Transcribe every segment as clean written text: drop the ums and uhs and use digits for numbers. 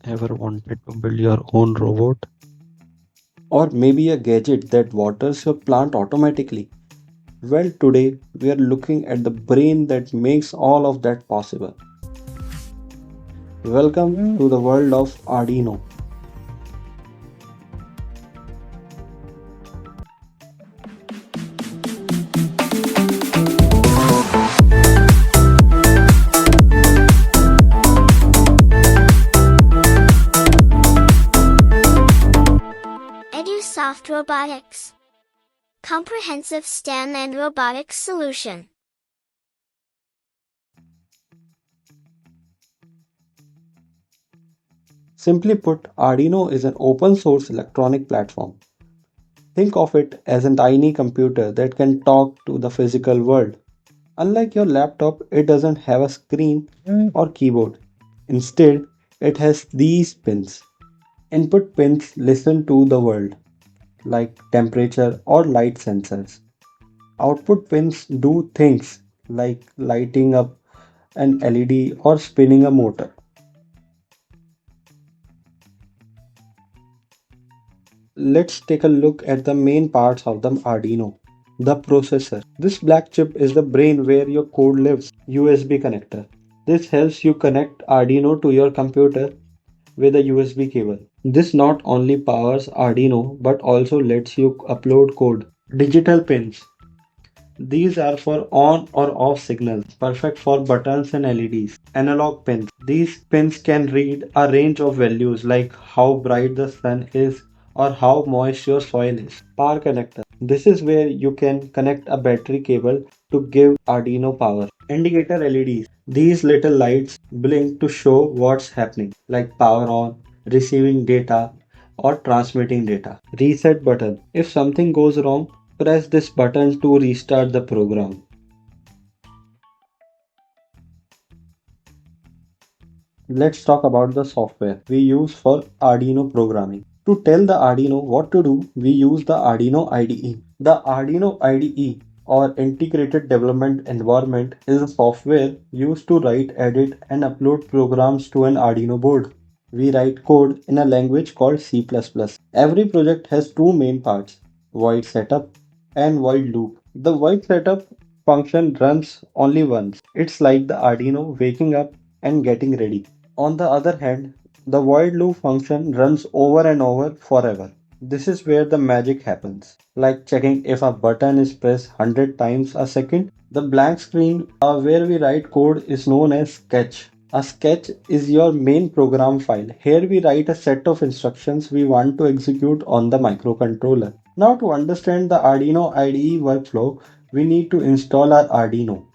Ever wanted to build your own robot? Or maybe a gadget that waters your plant automatically? Well, today we are looking at the brain that makes all of that possible. Welcome to the world of Arduino. Edusoft Robotix. Comprehensive STEM and robotics solution. Simply put, Arduino is an open source electronic platform. Think of it as a tiny computer that can talk to the physical world. Unlike your laptop, it doesn't have a screen or keyboard. Instead, it has these pins. Input pins listen to the world, like temperature or light sensors. Output pins do things like lighting up an LED or spinning a motor. Let's take a look at the main parts of the Arduino. The processor. This black chip is the brain where your code lives. USB connector. This helps you connect Arduino to your computer with a USB cable. This not only powers Arduino but also lets you upload code. Digital pins. These are for on or off signals, perfect for buttons and LEDs. Analog pins. These pins can read a range of values like how bright the sun is or how moist your soil is. Power connector. This is where you can connect a battery cable to give Arduino power. Indicator LEDs. These little lights blink to show what's happening, like power on, receiving data, or transmitting data. Reset button. If something goes wrong, press this button to restart the program. Let's talk about the software we use for Arduino programming. To tell the Arduino what to do, we use the Arduino IDE. The Arduino IDE or Integrated Development Environment is a software used to write, edit, and upload programs to an Arduino board. We write code in a language called C++. Every project has two main parts, void setup and void loop. The void setup function runs only once. It's like the Arduino waking up and getting ready. On the other hand, the void loop function runs over and over forever. This is where the magic happens, like checking if a button is pressed 100 times a second. The blank screen where we write code is known as sketch. A sketch is your main program file. Here we write a set of instructions we want to execute on the microcontroller. Now to understand the Arduino IDE workflow, we need to install our Arduino.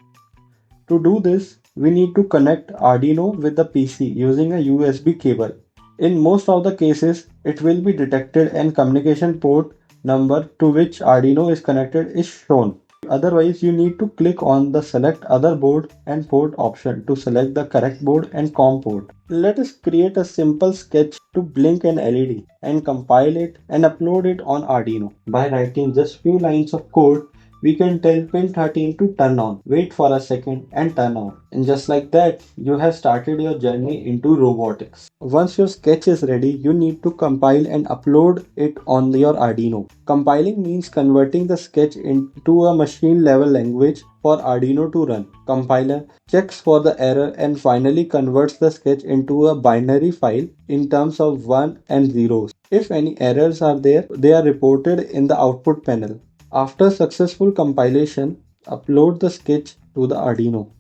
To do this, we need to connect Arduino with the PC using a USB cable. In most of the cases, it will be detected and communication port number to which Arduino is connected is shown. Otherwise, you need to click on the select other board and port option to select the correct board and COM port. Let us create a simple sketch to blink an LED and compile it and upload it on Arduino. By writing just few lines of code, we can tell pin 13 to turn on, wait for a second and turn on. And just like that, you have started your journey into robotics. Once your sketch is ready, you need to compile and upload it on your Arduino. Compiling means converting the sketch into a machine level language for Arduino to run. Compiler checks for the error and finally converts the sketch into a binary file in terms of 1 and zeros. If any errors are there, they are reported in the output panel. After successful compilation, upload the sketch to the Arduino.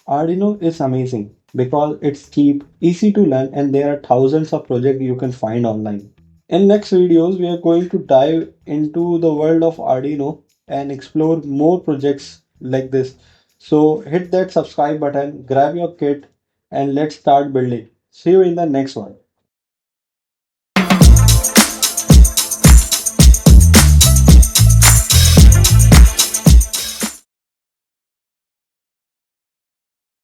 Arduino is amazing because it's cheap, easy to learn, and there are thousands of projects you can find online. In next videos, we are going to dive into the world of Arduino and explore more projects like this. So hit that subscribe button, grab your kit, and let's start building. See you in the next one.